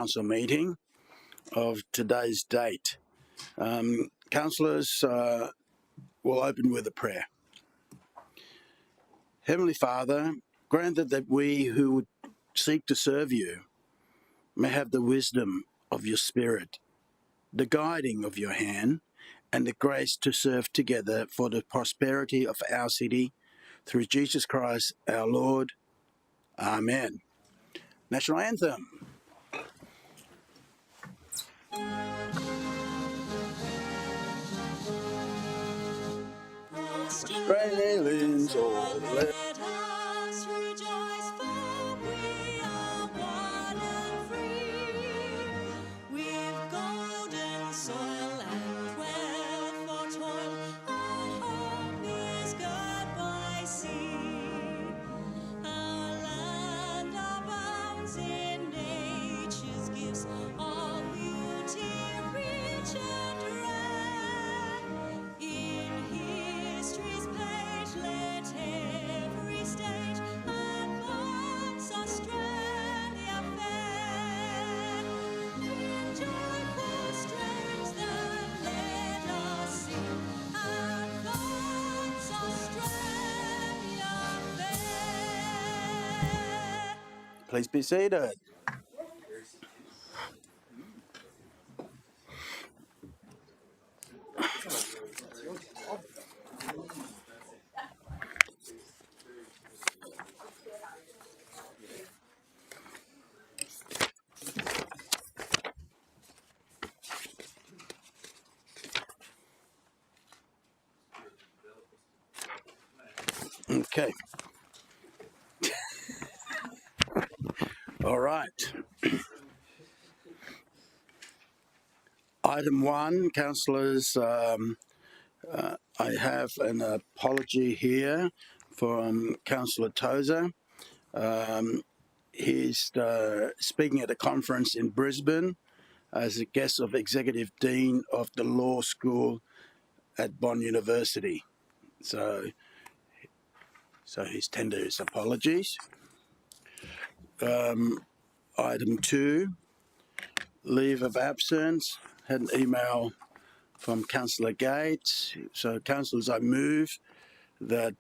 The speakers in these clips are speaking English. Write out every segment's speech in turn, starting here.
council meeting of today's date. Councillors will open with a prayer. Heavenly Father, grant that we who would seek to serve you may have the wisdom of your Spirit, the guiding of your hand, and the grace to serve together for the prosperity of our city, through Jesus Christ our Lord. Amen. National Anthem. Australians all let us rejoice, for we are one and free. We've golden soil and wealth for toil. Our home is God by sea. Our land abounds in nature's gifts, all beauty rich and rare. In history's page, let every stage advance Australia fair. In joyful strains that let us sing, advance Australia fair. Please be seated. Okay. All right. Item 1, councillors, I have an apology here from Councillor Tozer. He's speaking at a conference in Brisbane as a guest of Executive Dean of the Law School at Bond University. So he's tendered his apologies. Item 2, leave of absence. Had an email from Councillor Gates. So, councillors, I move that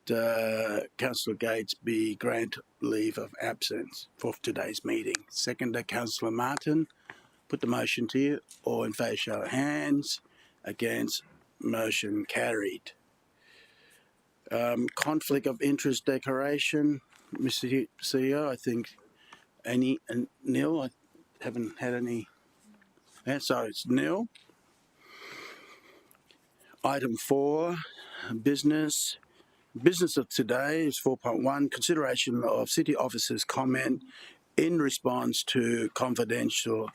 Councillor Gates be granted leave of absence for today's meeting. Seconder, Councillor Martin. Put the motion to you. All in favour, show of hands. Against, motion carried. Conflict of interest declaration, Mr. CEO. I think Neil. I haven't had any. So it's nil. Item 4, business. Business of today is 4.1, consideration of city officers' comment in response to confidential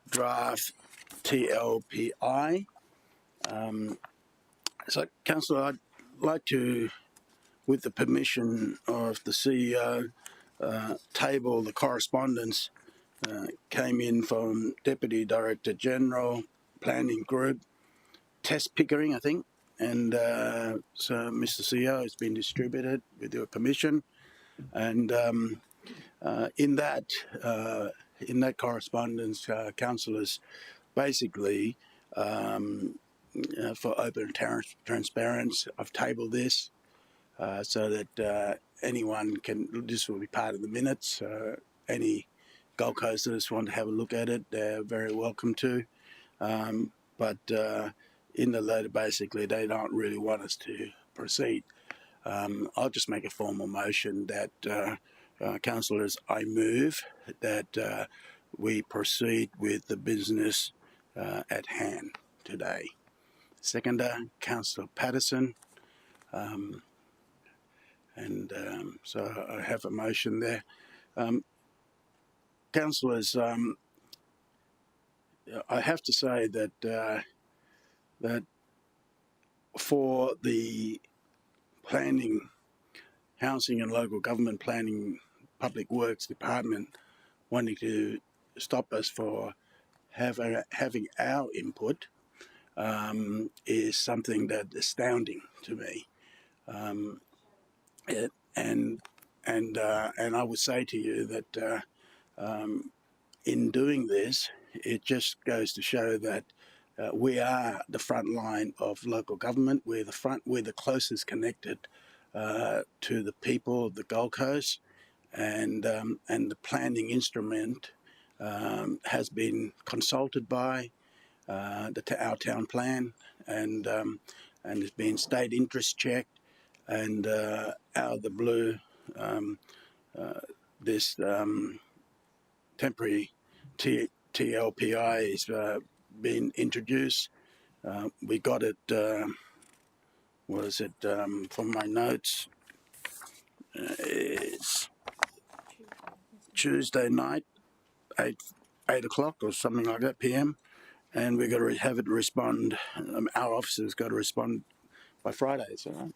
draft TLPI. So, Councillor, I'd like to, with the permission of the CEO, table the correspondence came in from Deputy Director General, Planning Group, Tess Pickering, I think, and so Mr. CEO has been distributed with your permission, and in that correspondence, councillors basically for open and transparency, I've tabled this so that anyone can. This will be part of the minutes. Any Gold Coasters want to have a look at it, they're very welcome to. But in the letter, basically, they don't really want us to proceed. I'll just make a formal motion that, councillors, I move that we proceed with the business at hand today. Seconder, Councillor Patterson. So I have a motion there. Councillors, I have to say that that for the planning, housing and local government planning, public works department wanting to stop us for having our input is something that is astounding to me. And I would say to you that in doing this, it just goes to show that we are the front line of local government. We're the closest connected to the people of the Gold Coast, and the planning instrument has been consulted by our town plan, and has been state interest checked, and out of the blue, this temporary TLPI has been introduced. We got it. From my notes? It's Tuesday night, 8 o'clock or something like that PM, and we've got to have it respond. Our officers got to respond by Friday. Is that right?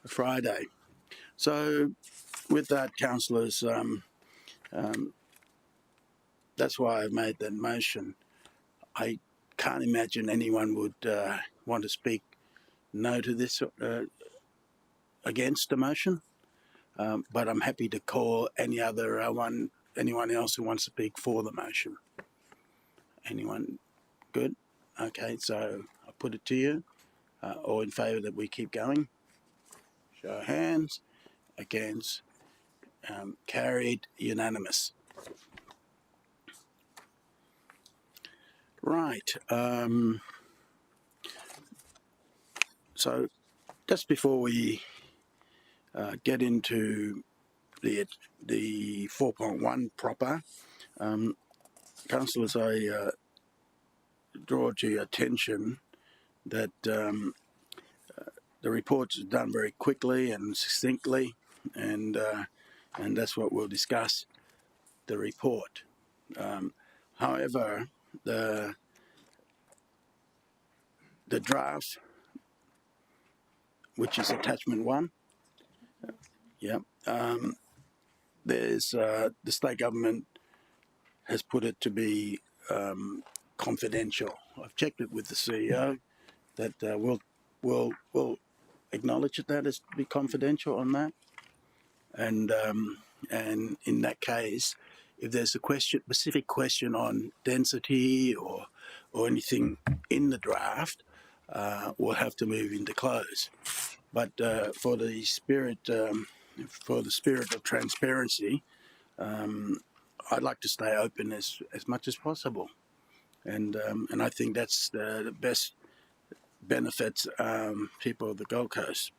Friday. So, with that, councillors, that's why I've made that motion. I can't imagine anyone would want to speak no to this, against the motion, but I'm happy to call anyone else who wants to speak for the motion. Anyone good? Okay, so I'll put it to you. All in favour that we keep going? Show of hands. Against? Carried, unanimous. Right. So just before we get into the 4.1 proper, councillors, I draw to your attention that the report's done very quickly and succinctly, and that's what we'll discuss, the report. However, the draft, which is attachment 1, there's the state government has put it to be confidential. I've checked it with the CEO that we'll acknowledge that as to be confidential on that, and in that case, if there's a specific question on density or anything in the draft, we'll have to move into close. But for the spirit of transparency, I'd like to stay open as much as possible, and I think that's the best benefits people of the Gold Coast.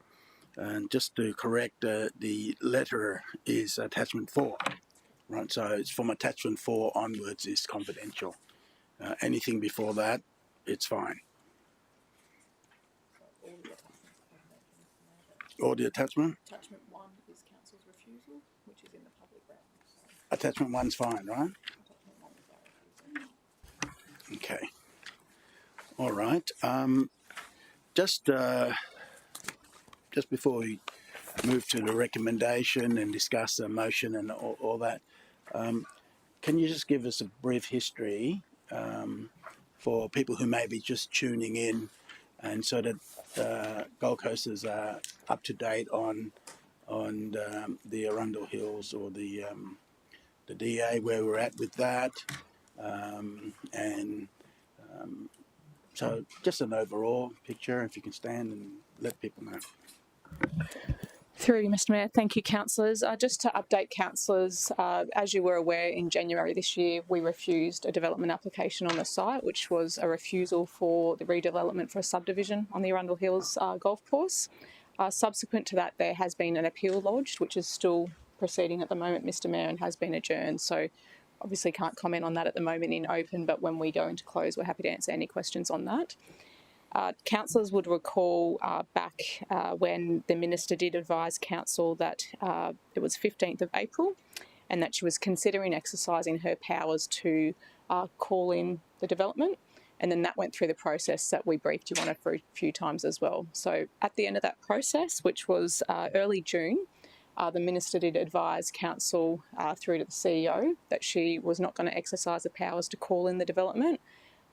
And just to correct, the letter is attachment 4, right? So it's from attachment 4 onwards is confidential. Anything before that, it's fine. All the attachment? Attachment 1 is council's refusal, which is in the public realm. So attachment 1's fine, right? attachment 1 is our refusal. Okay. All right. Just before we move to the recommendation and discuss the motion and all that, can you just give us a brief history for people who may be just tuning in, and so that Gold Coasters are up to date on the Arundel Hills or the DA, where we're at with that, so just an overall picture, if you can stand and let people know. Through you, Mr Mayor. Thank you, councillors. Just to update councillors, as you were aware, in January this year, we refused a development application on the site, which was a refusal for the redevelopment for a subdivision on the Arundel Hills golf course. Subsequent to that, there has been an appeal lodged, which is still proceeding at the moment, Mr Mayor, and has been adjourned. So obviously can't comment on that at the moment in open, but when we go into close, we're happy to answer any questions on that. Councillors would recall back when the Minister did advise Council that it was 15th of April and that she was considering exercising her powers to call in the development, and then that went through the process that we briefed you on it for a few times as well. So at the end of that process, which was early June, the Minister did advise Council through to the CEO that she was not going to exercise the powers to call in the development,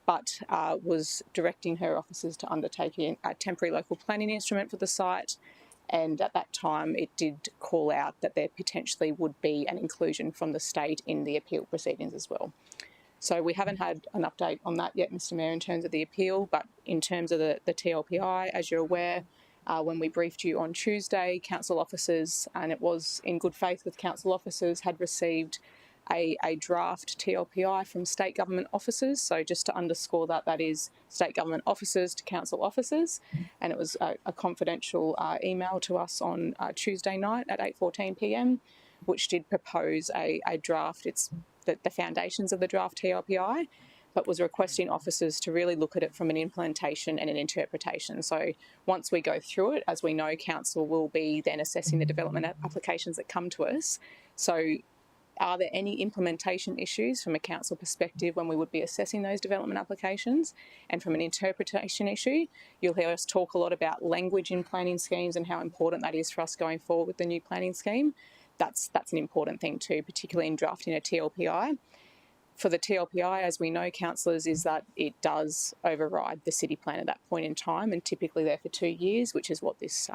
but was directing her officers to undertake a temporary local planning instrument for the site And at that time, it did call out that there potentially would be an inclusion from the state in the appeal proceedings as well. So we haven't had an update on that yet, Mr Mayor, in terms of the appeal, but in terms of the TLPI, as you're aware, when we briefed you on Tuesday, council officers, and it was in good faith with council officers, had received a draft TLPI from state government officers. So just to underscore that, that is state government officers to council officers, and it was a confidential email to us on Tuesday night at 8:14 p.m, which did propose a draft. It's the foundations of the draft TLPI, but was requesting officers to really look at it from an implementation and an interpretation. So once we go through it, as we know, council will be then assessing the development applications that come to us. So are there any implementation issues from a council perspective when we would be assessing those development applications? And from an interpretation issue, you'll hear us talk a lot about language in planning schemes and how important that is for us going forward with the new planning scheme. That's an important thing too, particularly in drafting a TLPI. For the TLPI, as we know, councillors, is that it does override the city plan at that point in time, and typically they're for 2 years, which is what this,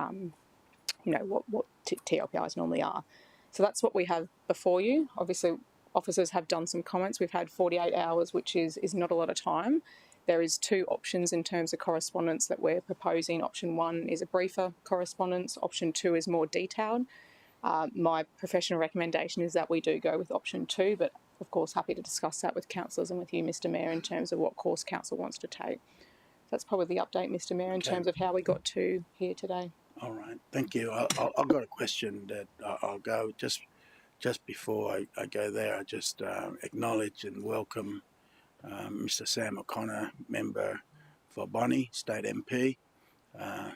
what TLPIs normally are. So that's what we have before you. Obviously, officers have done some comments. We've had 48 hours, which is not a lot of time. There is 2 options in terms of correspondence that we're proposing. Option 1 is a briefer correspondence. Option 2 is more detailed. My professional recommendation is that we do go with option 2, but of course happy to discuss that with councillors and with you, Mr Mayor, in terms of what course council wants to take. That's probably the update, Mr Mayor, in terms of how we got to here today. All right, thank you. I've got a question that I'll go just before I go there. I just acknowledge and welcome Mr Sam O'Connor, member for Bonnie, State MP,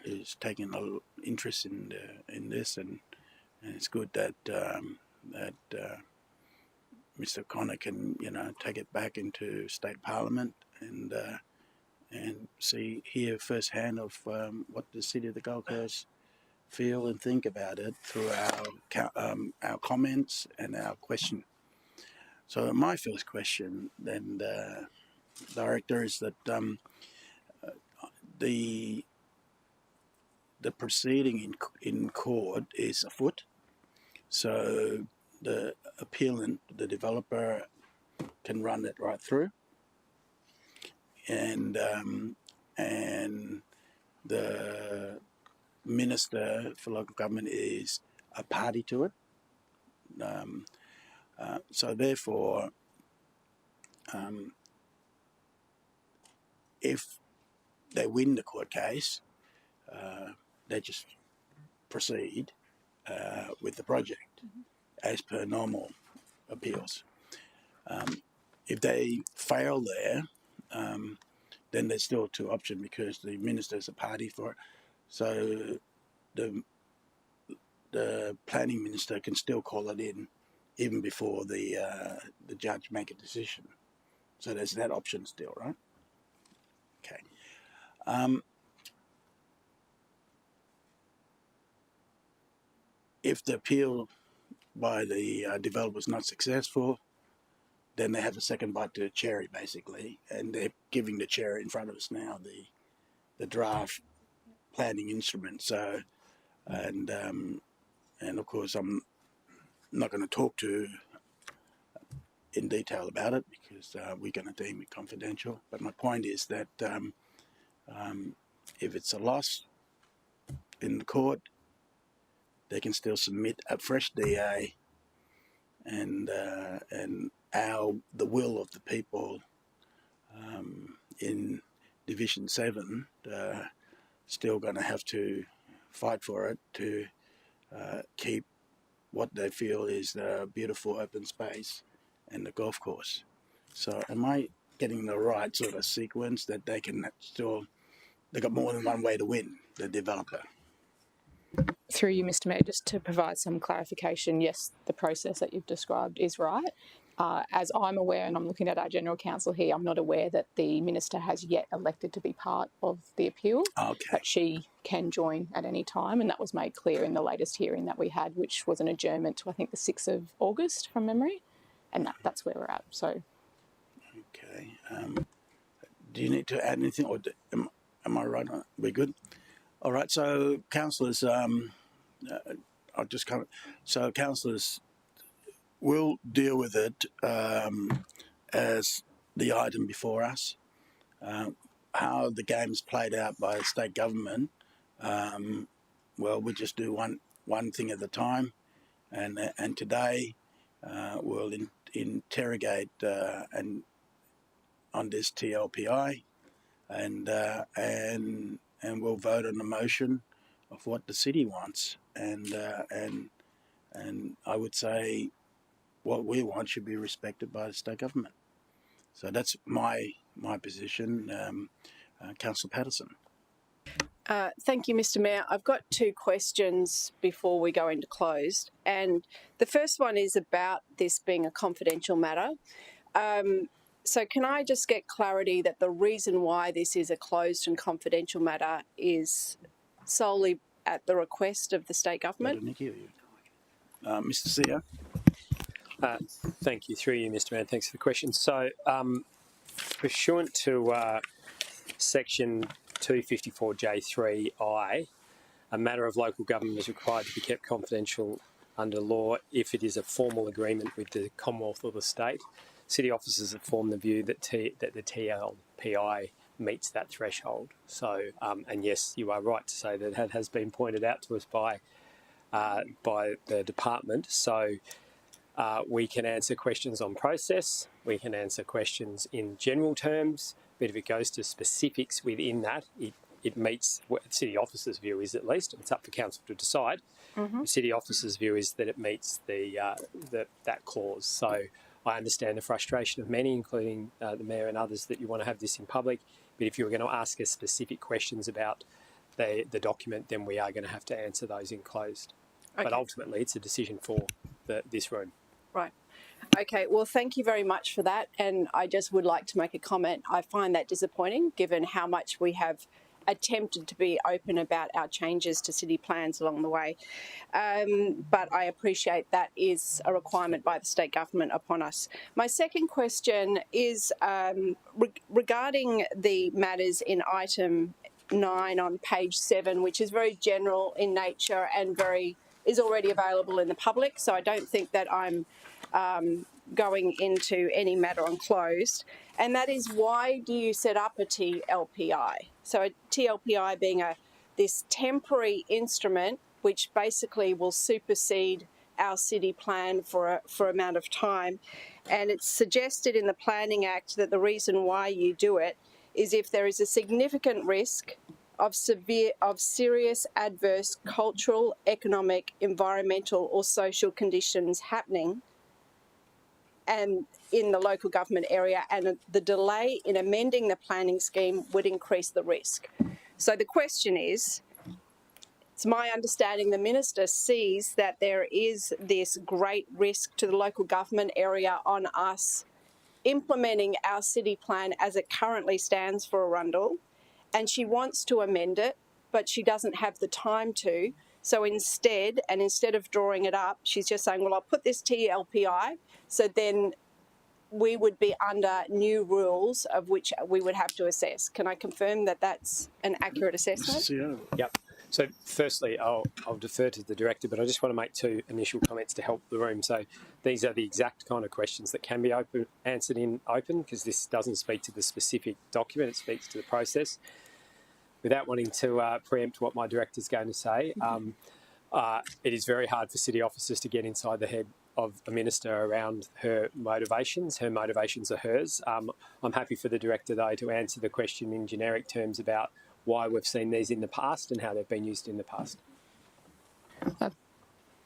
who's taken an interest in this, and it's good that Mr O'Connor can take it back into state parliament and hear firsthand of what the city of the Gold Coast feel and think about it through our comments and our question. So my first question, then, Director, is that the proceeding in court is afoot, so the appellant, the developer, can run it right through, and the Minister for Local Government is a party to it. So therefore, if they win the court case, they just proceed with the project as per normal appeals. If they fail there, then there's still 2 options because the minister's a party for it. So the planning minister can still call it in even before the judge make a decision. So there's that option still, right? Okay. If the appeal by the developer is not successful, then they have a second bite to the cherry, basically, and they're giving the cherry in front of us now, the draft planning instrument. So, and of course, I'm not going to talk in detail about it because we're going to deem it confidential. But my point is that if it's a loss in the court, they can still submit a fresh DA, and the will of the people in Division 7 still going to have to fight for it to keep what they feel is the beautiful open space and the golf course. So am I getting the right sort of sequence that they can still, they've got more than one way to win, the developer? Through you, Mr Mayor, just to provide some clarification, yes, the process that you've described is right. As I'm aware, and I'm looking at our General Counsel here, I'm not aware that the Minister has yet elected to be part of the appeal, but she can join at any time, and that was made clear in the latest hearing that we had, which was an adjournment to, I think, the 6th of August from memory, and that's where we're at. So, okay. Do you need to add anything, or am I right on? We're good? All right, so councillors, I'll just come. So, councillors will deal with it as the item before us. How the game's played out by the state government, well, we just do one thing at a time, and today we'll interrogate and on this TLPI, and we'll vote on the motion of what the city wants, and I would say what we want should be respected by the state government. So that's my position. Councillor Patterson. Thank you, Mr. Mayor. I've got two questions before we go into closed. And the first one is about this being a confidential matter. So can I just get clarity that the reason why this is a closed and confidential matter is solely at the request of the state government? Mr. CEO. Thank you. Through you, Mr. Mayor. Thanks for the question. So, pursuant to Section 254J3I, a matter of local government is required to be kept confidential under law if it is a formal agreement with the Commonwealth or the state. City officers have formed the view that the TLPI meets that threshold. So, and yes, you are right to say that that has been pointed out to us by the department. So, we can answer questions on process, we can answer questions in general terms, but if it goes to specifics within that, it meets what the city officer's view is, at least. It's up for council to decide. The city officer's view is that it meets that clause. So I understand the frustration of many, including the Mayor and others, that you want to have this in public, but if you were going to ask us specific questions about the document, then we are going to have to answer those in closed. Okay. But ultimately, it's a decision for this room. Right. Okay, well, thank you very much for that. And I just would like to make a comment. I find that disappointing, given how much we have attempted to be open about our changes to city plans along the way. But I appreciate that is a requirement by the state government upon us. My second question is regarding the matters in item 9 on page 7, which is very general in nature and is already available in the public. So I don't think that I'm going into any matter on closed, and that is, why do you set up a TLPI? So a TLPI being this temporary instrument which basically will supersede our city plan for amount of time, and it's suggested in the Planning Act that the reason why you do it is if there is a significant risk of serious adverse cultural, economic, environmental or social conditions happening and in the local government area, and the delay in amending the planning scheme would increase the risk. So the question is, it's my understanding the Minister sees that there is this great risk to the local government area on us implementing our city plan as it currently stands for Arundel, and she wants to amend it, but she doesn't have the time to. So instead of drawing it up, she's just saying, well, I'll put this TLPI, so then we would be under new rules of which we would have to assess. Can I confirm that that's an accurate assessment? Yep. So firstly, I'll defer to the Director, but I just want to make two initial comments to help the room. So these are the exact kind of questions that can be answered in open, because this doesn't speak to the specific document, it speaks to the process. Without wanting to preempt what my Director's going to say, it is very hard for city officers to get inside the head of a minister around her motivations. Her motivations are hers. I'm happy for the Director, though, to answer the question in generic terms about why we've seen these in the past and how they've been used in the past.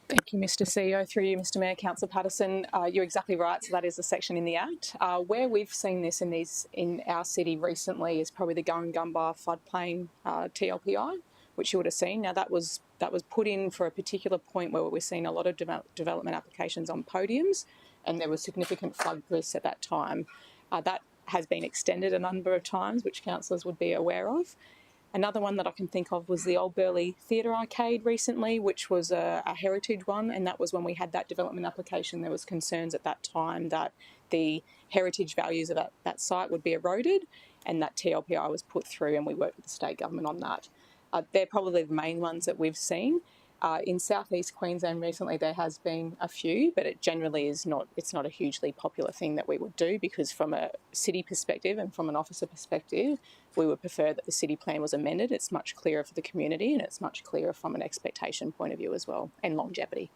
Thank you, Mr. CEO. Through you, Mr. Mayor, Councillor Patterson, you're exactly right. So that is a section in the Act. Where we've seen this in our city recently is probably the Gunbar floodplain TLPI, which you would have seen. Now that was put in for a particular point where we're seeing a lot of development applications on podiums, and there was significant flood risk at that time. That has been extended a number of times, which councillors would be aware of. Another one that I can think of was the Old Burleigh Theatre Arcade recently, which was a heritage one, and that was when we had that development application. There was concerns at that time that the heritage values of that site would be eroded, and that TLPI was put through, and we worked with the state government on that. They're probably the main ones that we've seen. In southeast Queensland recently there has been a few, but it generally is not. It's not a hugely popular thing that we would do, because from a city perspective and from an officer perspective, we would prefer that the city plan was amended. It's much clearer for the community and it's much clearer from an expectation point of view as well, and longevity.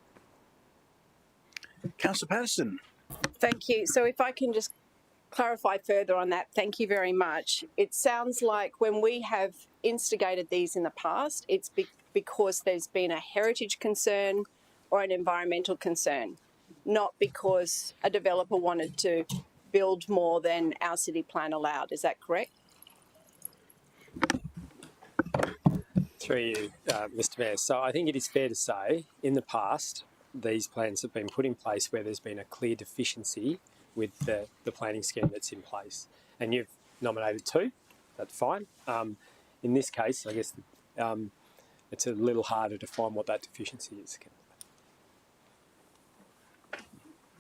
Councillor Patterson. Thank you. So if I can just clarify further on that, thank you very much. It sounds like when we have instigated these in the past, it's because there's been a heritage concern or an environmental concern, not because a developer wanted to build more than our city plan allowed. Is that correct? Through you, Mr Mayor. So I think it is fair to say, in the past, these plans have been put in place where there's been a clear deficiency with the planning scheme that's in place. And you've nominated two, that's fine. In this case, I guess it's a little harder to find what that deficiency is.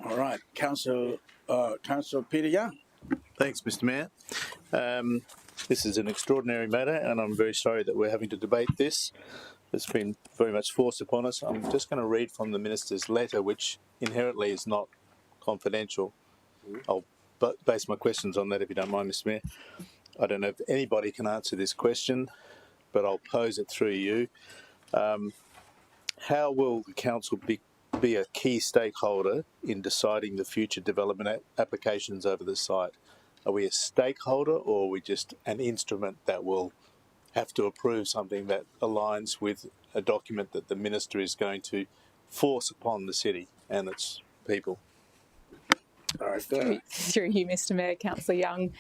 All right, Councillor Peter Young. Thanks, Mr Mayor. This is an extraordinary matter and I'm very sorry that we're having to debate this. It's been very much forced upon us. I'm just going to read from the Minister's letter, which inherently is not confidential. I'll base my questions on that if you don't mind, Mr Mayor. I don't know if anybody can answer this question, but I'll pose it through you. How will the council be a key stakeholder in deciding the future development applications over the site? Are we a stakeholder, or are we just an instrument that will have to approve something that aligns with a document that the Minister is going to force upon the city and its people? All right, Through you, Mr Mayor, Councillor Young.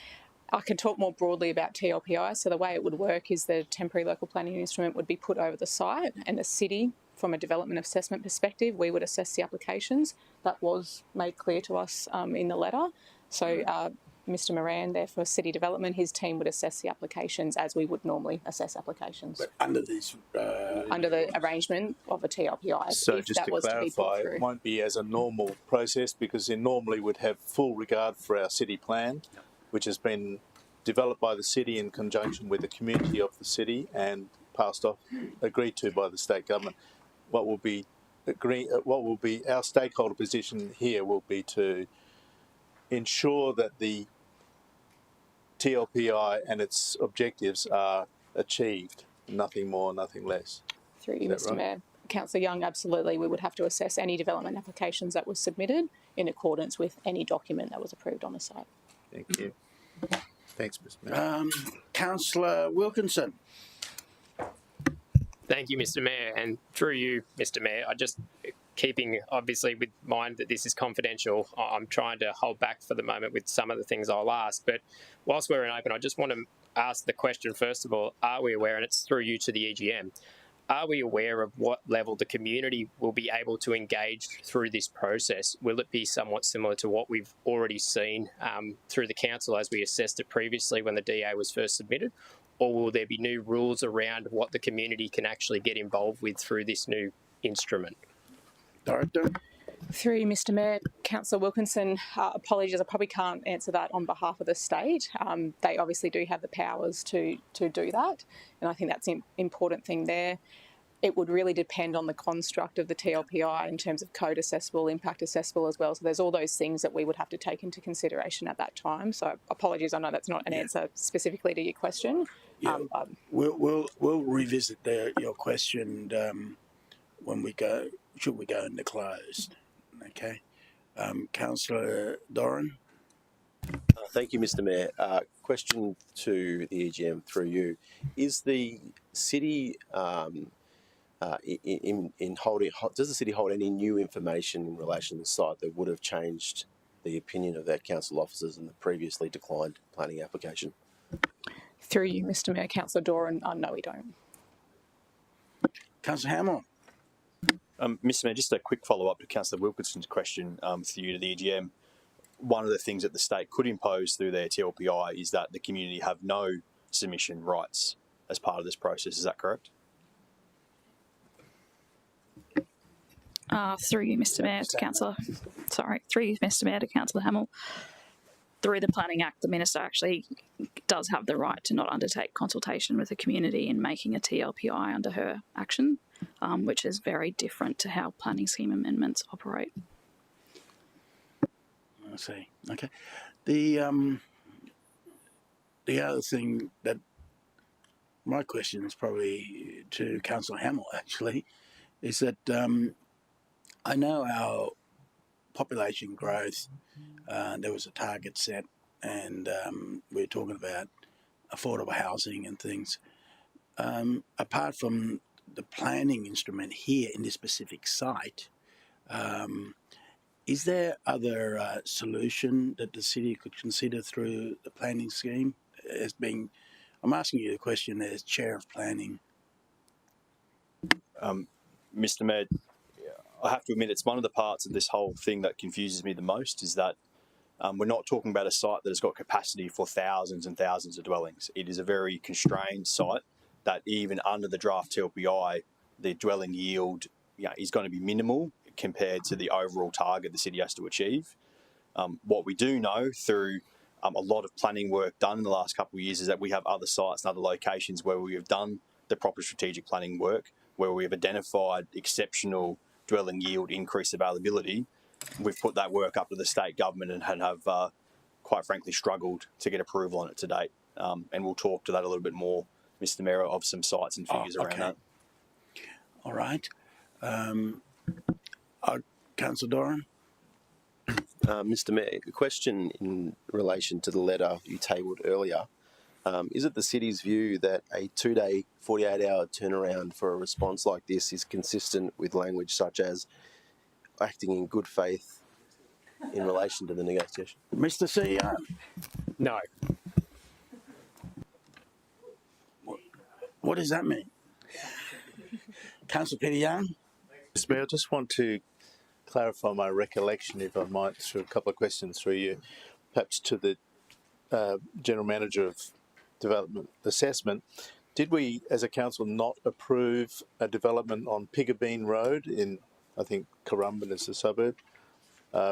I can talk more broadly about TLPI. So the way it would work is the temporary local planning instrument would be put over the site, and the city, from a development assessment perspective, we would assess the applications. That was made clear to us in the letter. So Mr Moran there for City Development, his team would assess the applications as we would normally assess applications. but under these... under the arrangement of a TLPI. So if just that to was to be put clarify, through. it won't be as a normal process, because it normally would have full regard for our city plan, which has been developed by the city in conjunction with the community of the city and passed off, agreed to by the state government. What will be our stakeholder position here will be to ensure that the TLPI and its objectives are achieved, nothing more, nothing less. Through you, Is that Mr Mayor. Councillor Young, absolutely. We would have to assess any development applications that were submitted in accordance with any document that was approved on the site. Thank you. Thanks, Mr Mayor. Councillor Wilkinson. Thank you, Mr Mayor. And through you, Mr Mayor, I just, keeping obviously with mind that this is confidential, I'm trying to hold back for the moment with some of the things I'll ask. But whilst we're in open, I just want to ask the question, first of all, are we aware, and it's through you to the EGM, are we aware of what level the community will be able to engage through this process? Will it be somewhat similar to what we've already seen through the council as we assessed it previously when the DA was first submitted? Or will there be new rules around what the community can actually get involved with through this new instrument? Director. Through you, Mr Mayor, Councillor Wilkinson, apologies, I probably can't answer that on behalf of the state. They obviously do have the powers to do that, and I think that's an important thing there. It would really depend on the construct of the TLPI in terms of code accessible, impact accessible as well. So there's all those things that we would have to take into consideration at that time. So apologies, I know that's not an answer specifically to your question. Yeah. We'll revisit your question when we go, should we go into closed. Okay. Councillor Doran. Thank you, Mr Mayor. Question to the EGM through you. Is the city does the city hold any new information in relation to the site that would have changed the opinion of their council officers in the previously declined planning application? Through you, Mr Mayor, Councillor Doran, no, we don't. Councillor Hamill. Mr Mayor, just a quick follow-up to Councillor Wilkinson's question for you to the EGM. One of the things that the state could impose through their TLPI is that the community have no submission rights as part of this process. Is that correct? Through you, Mr Mayor, to Councillor. Through you, Mr Mayor, to Councillor Hamill. Through the Planning Act, the Minister actually does have the right to not undertake consultation with the community in making a TLPI under her action. which is very different to how planning scheme amendments operate. I see. Okay. The other thing that my question is probably to Councillor Hamill actually is that I know our population growth. There was a target set, and we're talking about affordable housing and things. Apart from the planning instrument here in this specific site, is there other solution that the city could consider through the planning scheme? As being, I'm asking you the question as chair of planning. Mr. Mayor, I have to admit it's one of the parts of this whole thing that confuses me the most is that we're not talking about a site that has got capacity for thousands and thousands of dwellings. It is a very constrained site that even under the draft TLPI, the dwelling yield is going to be minimal compared to the overall target the city has to achieve. What we do know through a lot of planning work done in the last couple of years is that we have other sites and other locations where we have done the proper strategic planning work, where we have identified exceptional dwelling yield, increased availability. We've put that work up to the state government and have quite frankly, struggled to get approval on it to date. And we'll talk to that a little bit more, Mr. Mayor, of some sites and figures around that. All right. Councillor Doran? Mr. Mayor, a question in relation to the letter you tabled earlier. Is it the city's view that a 2-day, 48-hour turnaround for a response like this is consistent with language such as acting in good faith in relation to the negotiation? Mr. CEO? No. What does that mean? Councillor Peter Young? Mr. Mayor, I just want to clarify my recollection, if I might, through a couple of questions through you, perhaps to the General Manager of Development Assessment. Did we, as a council, not approve a development on Pigabeen Road in, I think, Currumbin is the suburb,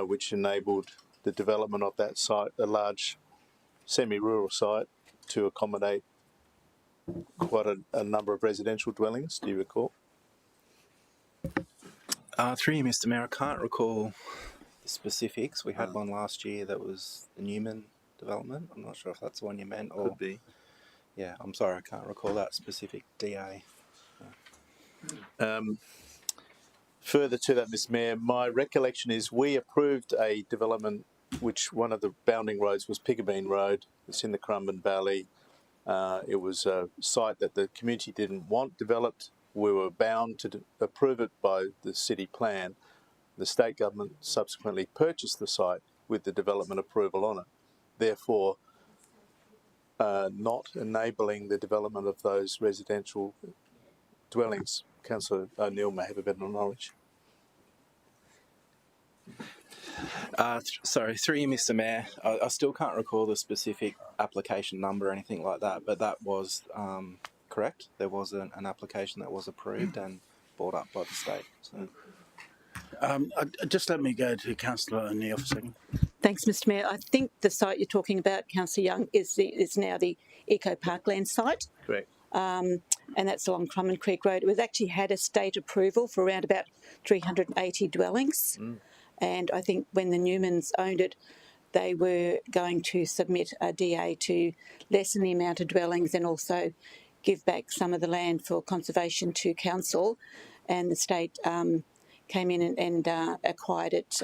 which enabled the development of that site, a large semi-rural site, to accommodate quite a number of residential dwellings? Do you recall? Through you, Mr. Mayor, I can't recall the specifics. We had one last year that was the Newman development. I'm not sure if that's the one you meant or... Could be. Yeah, I'm sorry, I can't recall that specific DA. Further to that, Mr. Mayor, my recollection is we approved a development which one of the bounding roads was Pigabeen Road. It's in the Currumbin Valley. It was a site that the community didn't want developed. We were bound to approve it by the city plan. The state government subsequently purchased the site with the development approval on it, therefore not enabling the development of those residential dwellings. Councillor O'Neill may have a better knowledge. Sorry, through you, Mr. Mayor, I still can't recall the specific application number or anything like that, but that was correct. There was an application that was approved and brought up by the state. So. Just let me go to Councillor O'Neill for a second. Thanks, Mr. Mayor. I think the site you're talking about, Councillor Young, is now the Eco Parkland site. Correct. And that's along Crumman Creek Road. It was actually had a state approval for around about 380 dwellings. And I think when the Newmans owned it, they were going to submit a DA to lessen the amount of dwellings and also give back some of the land for conservation to council. And the state came in and acquired it,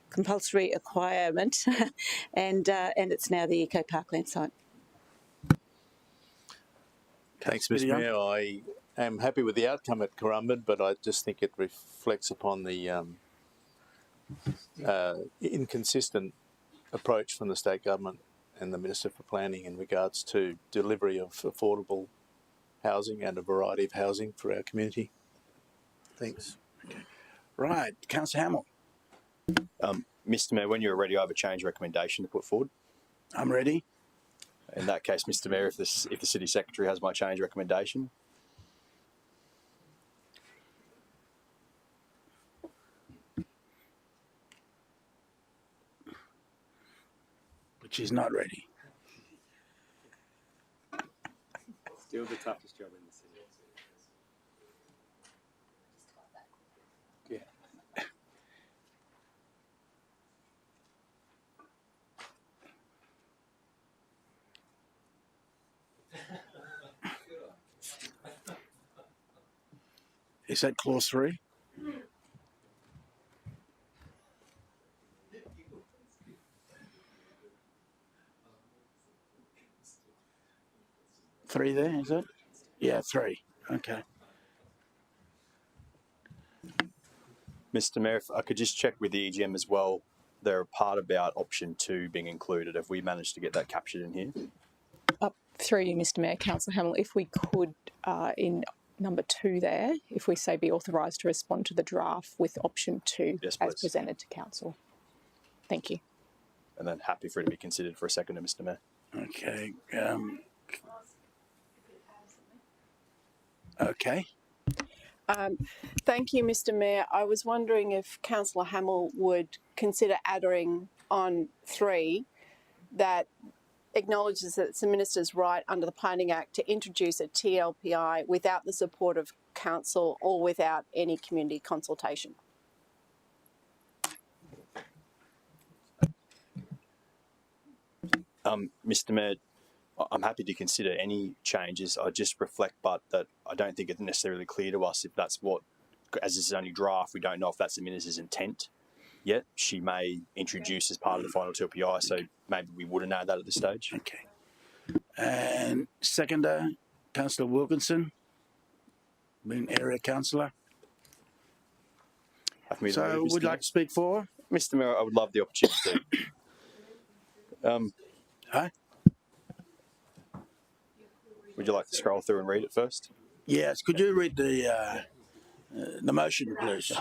compulsory acquirement, and it's now the Eco Parkland site. Thanks, Mr. Mayor. I am happy with the outcome at Currumbin, but I just think it reflects upon the inconsistent approach from the state government and the Minister for Planning in regards to delivery of affordable housing and a variety of housing for our community. Thanks. Okay. Right, Councillor Hamill. Mr. Mayor, when you're ready, I have a change recommendation to put forward. I'm ready. In that case, Mr. Mayor, if the City Secretary has my change recommendation. But she's not ready. Still the toughest job in the city. Is that clause 3? Three there, is it? Yeah, 3. Okay. Mr Mayor, if I could just check with the EGM as well, they're a part about option 2 being included. Have we managed to get that captured in here? Through you, Mr Mayor, Councillor Hamill, if we could, in number 2 there, if we say be authorised to respond to the draft with option 2 Yes, as please. presented to Council. Thank you. And then happy for it to be considered for a second, Mr Mayor. Okay. Okay. Thank you, Mr Mayor. I was wondering if Councillor Hamill would consider adding on 3 that acknowledges that it's the Minister's right under the Planning Act to introduce a TLPI without the support of Council or without any community consultation. Mr Mayor, I'm happy to consider any changes. I just reflect, but that I don't think it's necessarily clear to us if that's what, as this is only draft, we don't know if that's the Minister's intent yet. She may introduce as part of the final TLPI, so maybe we wouldn't add that at this stage. Okay. And seconder, Councillor Wilkinson, being area councillor. So would you like to speak for? Mr Mayor, I would love the opportunity. Huh? Would you like to scroll through and read it first? Yes. Could you read the motion, please?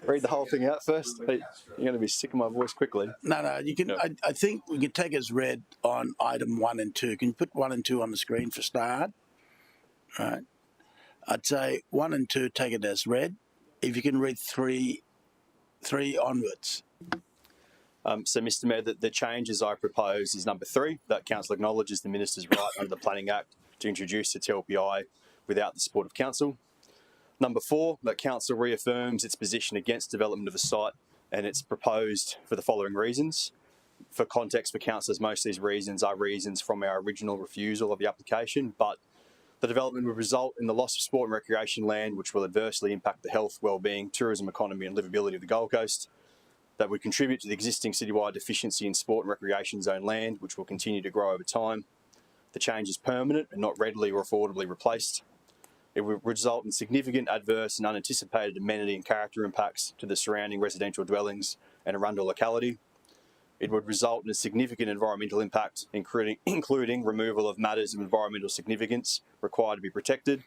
read the whole thing out first? Hey, you're going to be sick of my voice quickly. No, you can. No. I think we can take as read on item 1 and 2. Can you put 1 and 2 on the screen for start? Right. I'd say 1 and 2, take it as read. If you can read 3 onwards. So, Mr Mayor, the changes I propose is number 3, that Council acknowledges the Minister's right under the Planning Act to introduce the TLPI without the support of Council. Number 4, that Council reaffirms its position against development of the site, and it's proposed for the following reasons. For context for councillors, most of these reasons are reasons from our original refusal of the application, but the development would result in the loss of sport and recreation land, which will adversely impact the health, wellbeing, tourism, economy and livability of the Gold Coast. That would contribute to the existing citywide deficiency in sport and recreation zone land, which will continue to grow over time. The change is permanent and not readily or affordably replaced. It would result in significant adverse and unanticipated amenity and character impacts to the surrounding residential dwellings and Arundel locality. It would result in a significant environmental impact, including removal of matters of environmental significance required to be protected.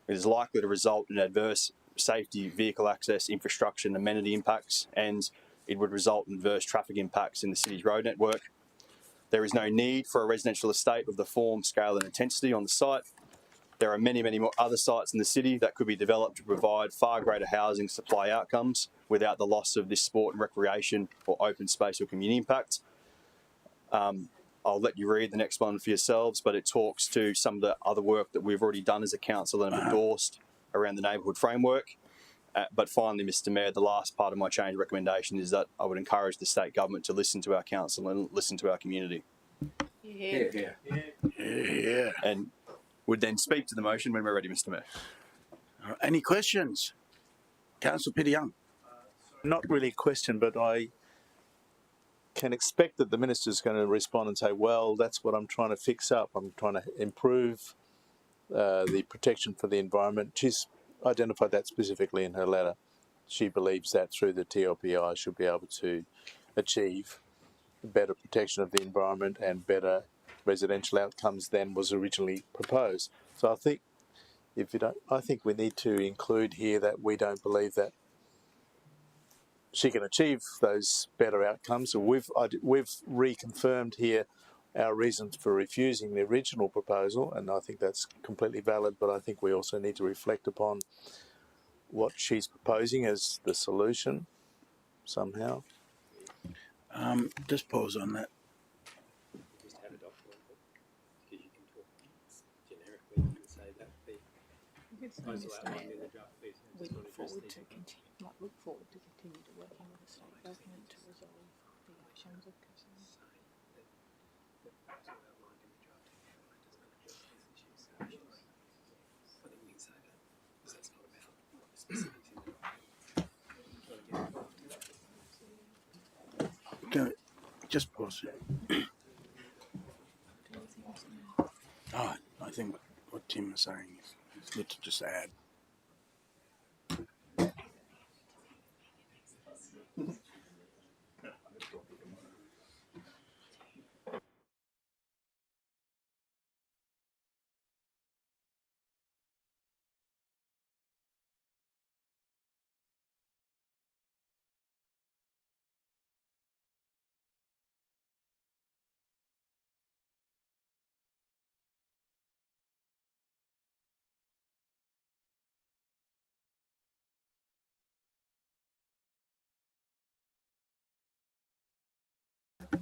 It is likely to result in adverse safety, vehicle access, infrastructure and amenity impacts, and it would result in adverse traffic impacts in the city's road network. There is no need for a residential estate of the form, scale and intensity on the site. There are many more other sites in the city that could be developed to provide far greater housing supply outcomes without the loss of this sport and recreation or open space or community impact. I'll let you read the next one for yourselves, but it talks to some of the other work that we've already done as a council and have endorsed around the neighbourhood framework. But finally, Mr Mayor, the last part of my change recommendation is that I would encourage the state government to listen to our council and listen to our community. Yeah. And would then speak to the motion when we're ready, Mr Mayor. Any questions? Councillor Peter Young. Not really a question, but I can expect that the Minister's going to respond and say, well, that's what I'm trying to fix up. I'm trying to improve the protection for the environment. She's identified that specifically in her letter. She believes that through the TLPI she'll be able to achieve better protection of the environment and better residential outcomes than was originally proposed. So I think I think we need to include here that we don't believe that she can achieve those better outcomes. So we've reconfirmed here our reasons for refusing the original proposal, and I think that's completely valid, but I think we also need to reflect upon what she's proposing as the solution somehow. Just pause on that. Just have a document because you can talk generically and say that the proposal outlined in the draft piece We does not look address forward these. to continue to working with the state government to resolve the actions of concerns. The proposal outlined in the draft does not address these issues. I think we can say that because that's not about Just pause it. Oh, I think what Tim was saying is good to just add.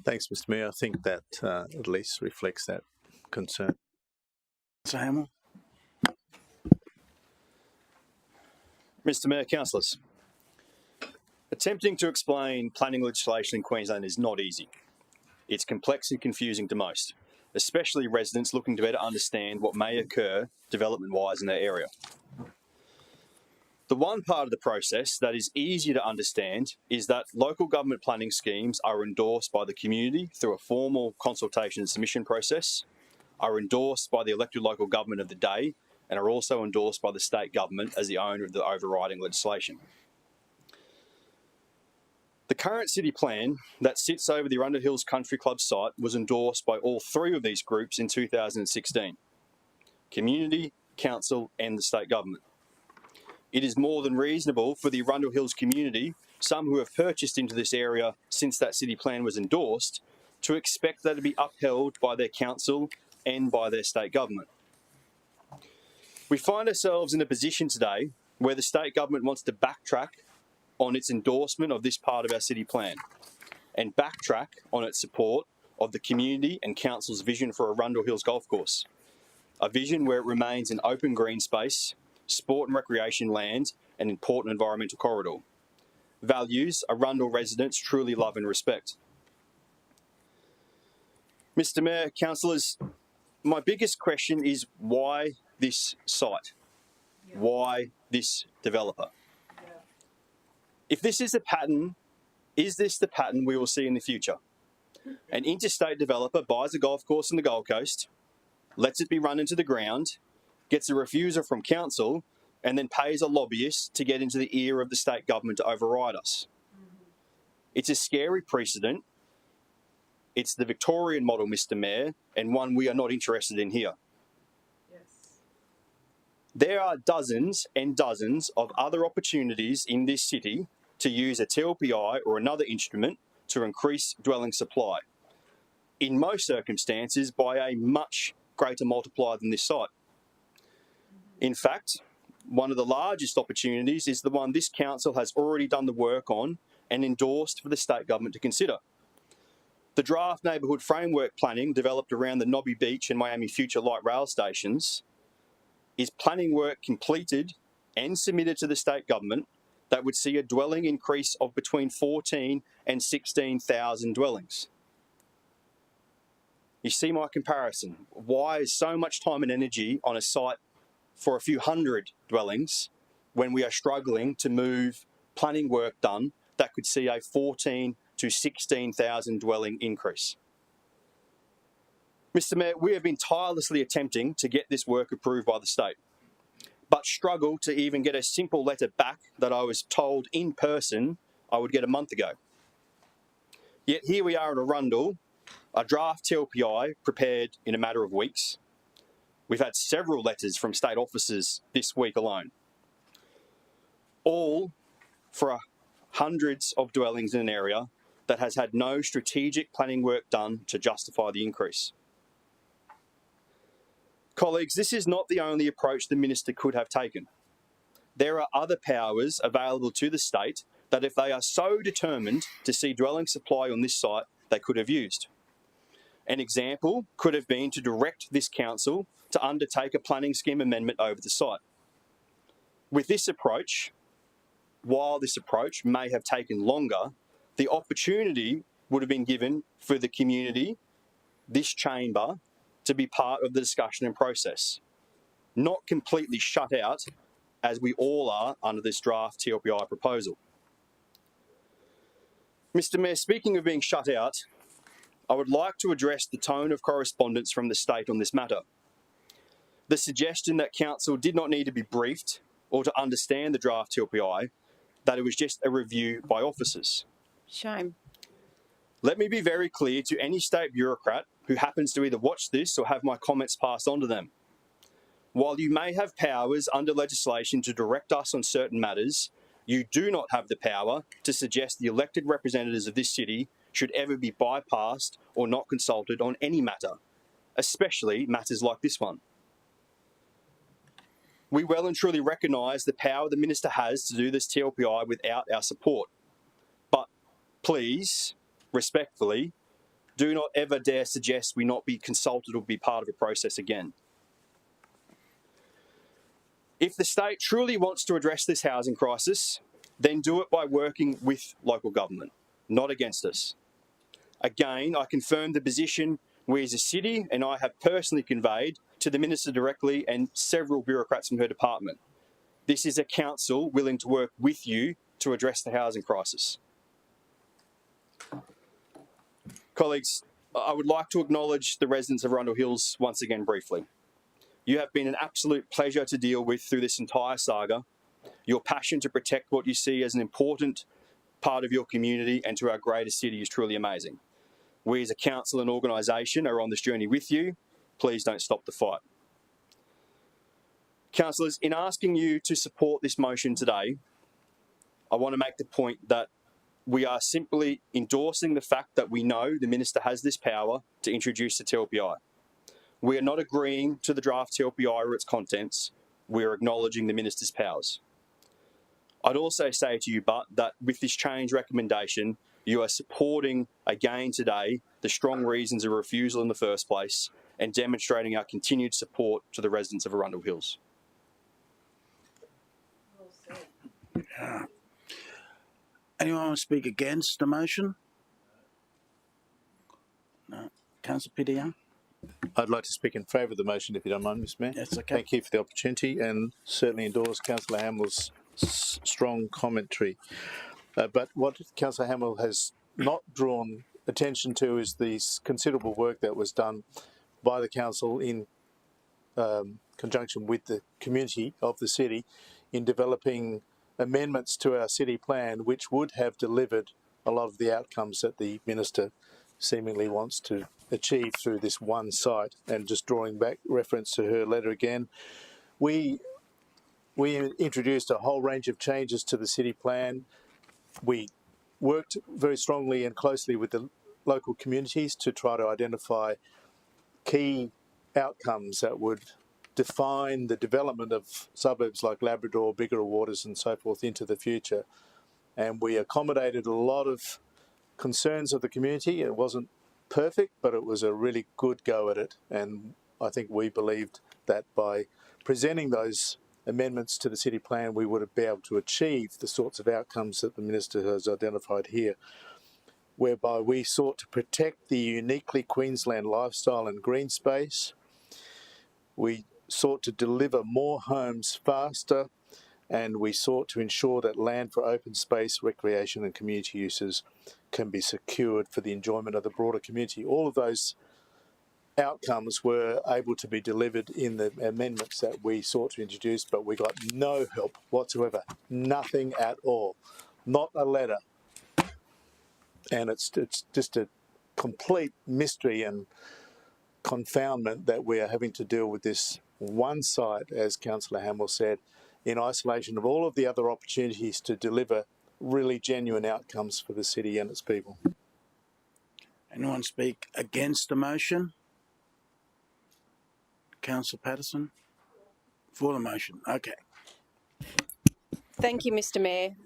Thanks, Mr. Mayor. I think that at least reflects that concern. So Hamill? Mr. Mayor, councillors, attempting to explain planning legislation in Queensland is not easy. It's complex and confusing to most, especially residents looking to better understand what may occur development-wise in their area. The one part of the process that is easier to understand is that local government planning schemes are endorsed by the community through a formal consultation and submission process, are endorsed by the elected local government of the day, and are also endorsed by the state government as the owner of the overriding legislation. The current city plan that sits over the Arundel Hills Country Club site was endorsed by all three of these groups in 2016: community, council and the state government. It is more than reasonable for the Arundel Hills community, some who have purchased into this area since that city plan was endorsed, to expect that to be upheld by their council and by their state government. We find ourselves in a position today where the state government wants to backtrack on its endorsement of this part of our city plan and backtrack on its support of the community and council's vision for Arundel Hills Golf Course, a vision where it remains an open green space, sport and recreation land, and important environmental corridor. Values Arundel residents truly love and respect. Mr. Mayor, councillors, my biggest question is why this site? Why this developer? If this is the pattern, is this the pattern we will see in the future? An interstate developer buys a golf course on the Gold Coast, lets it be run into the ground, gets a refusal from council, and then pays a lobbyist to get into the ear of the state government to override us. It's a scary precedent. It's the Victorian model, Mr. Mayor, and one we are not interested in here. There are dozens and dozens of other opportunities in this city to use a TLPI or another instrument to increase dwelling supply, in most circumstances by a much greater multiplier than this site. In fact, one of the largest opportunities is the one this council has already done the work on and endorsed for the state government to consider. The draft neighbourhood framework planning developed around the Nobby Beach and Miami Future Light Rail stations is planning work completed and submitted to the state government that would see a dwelling increase of between 14 and 16,000 dwellings. You see my comparison. Why is so much time and energy on a site for a few hundred dwellings when we are struggling to move planning work done that could see a 14 to 16,000 dwelling increase? Mr. Mayor, we have been tirelessly attempting to get this work approved by the state, but struggle to even get a simple letter back that I was told in person I would get a month ago. Yet here we are at Arundel, a draft TLPI prepared in a matter of weeks. We've had several letters from state officers this week alone, all for hundreds of dwellings in an area that has had no strategic planning work done to justify the increase. Colleagues, this is not the only approach the minister could have taken. There are other powers available to the state that if they are so determined to see dwelling supply on this site, they could have used. An example could have been to direct this council to undertake a planning scheme amendment over the site. With this approach, while this approach may have taken longer, the opportunity would have been given for the community, this chamber, to be part of the discussion and process, not completely shut out as we all are under this draft TLPI proposal. Mr. Mayor, speaking of being shut out, I would like to address the tone of correspondence from the state on this matter. The suggestion that council did not need to be briefed or to understand the draft TLPI, that it was just a review by officers. Shame. Let me be very clear to any state bureaucrat who happens to either watch this or have my comments passed on to them. While you may have powers under legislation to direct us on certain matters, you do not have the power to suggest the elected representatives of this city should ever be bypassed or not consulted on any matter, especially matters like this one. We well and truly recognise the power the Minister has to do this TLPI without our support. But please, respectfully, do not ever dare suggest we not be consulted or be part of a process again. If the state truly wants to address this housing crisis, then do it by working with local government, not against us. Again, I confirm the position we as a city and I have personally conveyed to the Minister directly and several bureaucrats from her department. This is a council willing to work with you to address the housing crisis. Colleagues, I would like to acknowledge the residents of Arundel Hills once again briefly. You have been an absolute pleasure to deal with through this entire saga. Your passion to protect what you see as an important part of your community and to our greater city is truly amazing. We as a council and organisation are on this journey with you. Please don't stop the fight. Councillors, in asking you to support this motion today, I want to make the point that we are simply endorsing the fact that we know the Minister has this power to introduce the TLPI. We are not agreeing to the draft TLPI or its contents. We are acknowledging the Minister's powers. I'd also say to you, but that with this change recommendation, you are supporting again today the strong reasons of refusal in the first place and demonstrating our continued support to the residents of Arundel Hills. Anyone want to speak against the motion? No. Councillor Peter Young? I'd like to speak in favour of the motion, if you don't mind, Mr Mayor. That's okay. Thank you for the opportunity and certainly endorse Councillor Hamill's strong commentary. But what Councillor Hamill has not drawn attention to is the considerable work that was done by the council in conjunction with the community of the city in developing amendments to our city plan which would have delivered a lot of the outcomes that the Minister seemingly wants to achieve through this one site. And just drawing back reference to her letter again, we introduced a whole range of changes to the city plan. We worked very strongly and closely with the local communities to try to identify key outcomes that would define the development of suburbs like Labrador, Bigger Waters and so forth into the future. And we accommodated a lot of concerns of the community. It wasn't perfect, but it was a really good go at it. And I think we believed that by presenting those amendments to the city plan, we would have been able to achieve the sorts of outcomes that the Minister has identified here, whereby we sought to protect the uniquely Queensland lifestyle and green space. We sought to deliver more homes faster, and we sought to ensure that land for open space, recreation and community uses can be secured for the enjoyment of the broader community. All of those outcomes were able to be delivered in the amendments that we sought to introduce, but we got no help whatsoever, nothing at all, not a letter. And it's just a complete mystery and confoundment that we are having to deal with this one site, as Councillor Hamill said, in isolation of all of the other opportunities to deliver really genuine outcomes for the city and its people. Anyone speak against the motion? Councillor Patterson? For the motion, okay. Thank you, Mr. Mayor.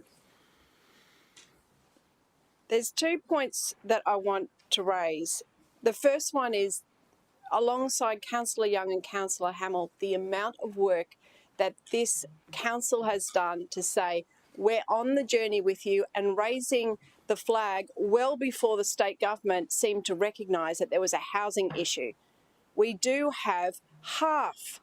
There's 2 points that I want to raise. The first one is, alongside Councillor Young and Councillor Hamill, the amount of work that this council has done to say, we're on the journey with you, and raising the flag well before the state government seemed to recognise that there was a housing issue. We do have half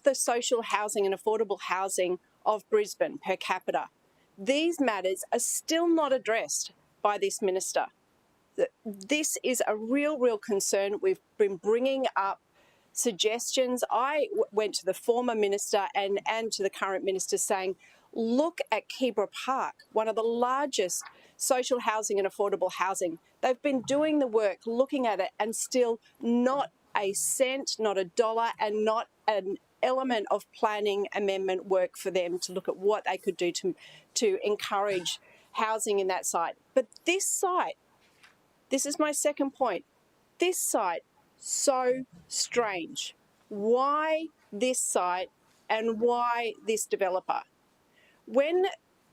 the social housing and affordable housing of Brisbane per capita. These matters are still not addressed by this Minister. This is a real concern. We've been bringing up suggestions. I went to the former minister and to the current minister saying, look at Keebra Park, one of the largest social housing and affordable housing. They've been doing the work, looking at it, and still not a cent, not a dollar, and not an element of planning amendment work for them to look at what they could do to encourage housing in that site. But this site, this is my second point, this site, so strange. Why this site and why this developer? When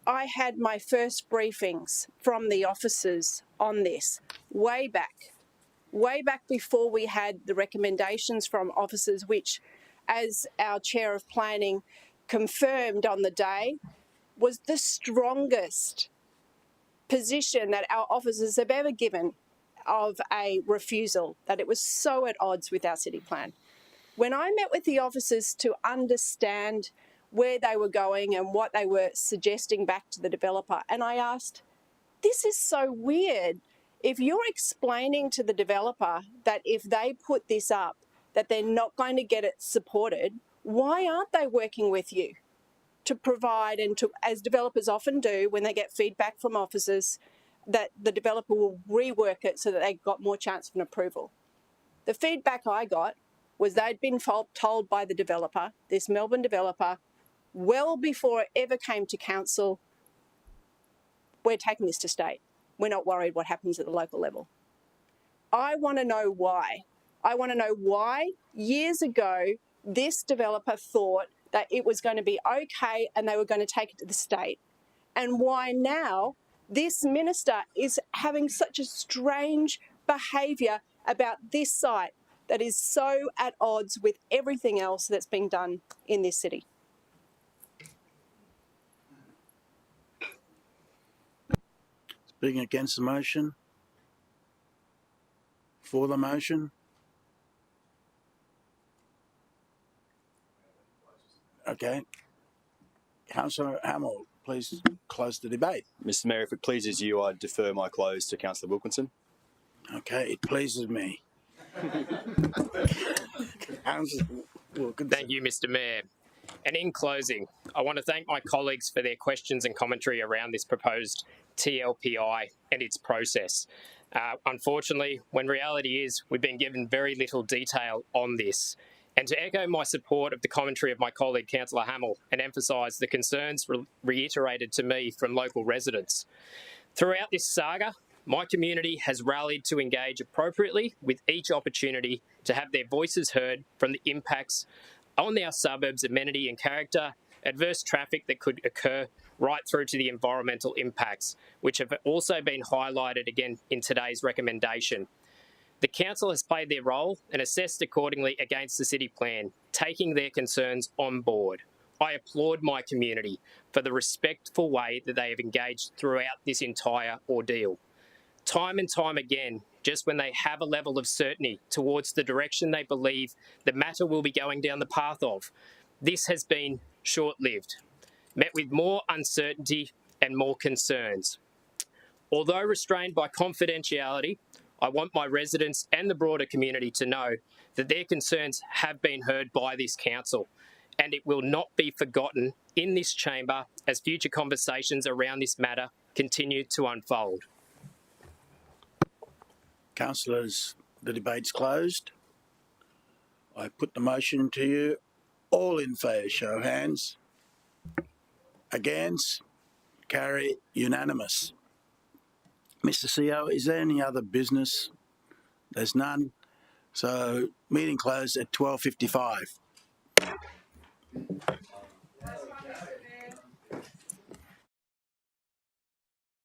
I had my first briefings from the officers on this, way back before we had the recommendations from officers, which, as our Chair of Planning confirmed on the day, was the strongest position that our officers have ever given of a refusal, that it was so at odds with our city plan. When I met with the officers to understand where they were going and what they were suggesting back to the developer, and I asked, this is so weird. If you're explaining to the developer that if they put this up, that they're not going to get it supported, why aren't they working with you to provide, and to, as developers often do when they get feedback from officers, that the developer will rework it so that they got more chance of an approval? The feedback I got was they'd been told by the developer, this Melbourne developer, well before it ever came to council, we're taking this to state. We're not worried what happens at the local level. I want to know why. I want to know why years ago this developer thought that it was going to be okay and they were going to take it to the state, and why now this minister is having such a strange behaviour about this site that is so at odds with everything else that's being done in this city. Speaking against the motion? For the motion? Okay. Councillor Hamill, please close the debate. Mr Mayor, if it pleases you, I defer my close to Councillor Wilkinson. Okay, it pleases me. Councillor Wilkinson. Thank you, Mr Mayor. And in closing, I want to thank my colleagues for their questions and commentary around this proposed TLPI and its process. Unfortunately, when reality is we've been given very little detail on this. And to echo my support of the commentary of my colleague, Councillor Hamill, and emphasise the concerns reiterated to me from local residents. Throughout this saga, my community has rallied to engage appropriately with each opportunity to have their voices heard from the impacts on our suburbs' amenity and character, adverse traffic that could occur, right through to the environmental impacts, which have also been highlighted again in today's recommendation. The council has played their role and assessed accordingly against the city plan, taking their concerns on board. I applaud my community for the respectful way that they have engaged throughout this entire ordeal. Time and time again, just when they have a level of certainty towards the direction they believe the matter will be going down the path of, this has been short-lived, met with more uncertainty and more concerns. Although restrained by confidentiality, I want my residents and the broader community to know that their concerns have been heard by this council, and it will not be forgotten in this chamber as future conversations around this matter continue to unfold. Councillors, the debate's closed. I put the motion to you. All in favour, show of hands. Against? Carry unanimous. Mr CEO, is there any other business? There's none. So, meeting closed at 12:55.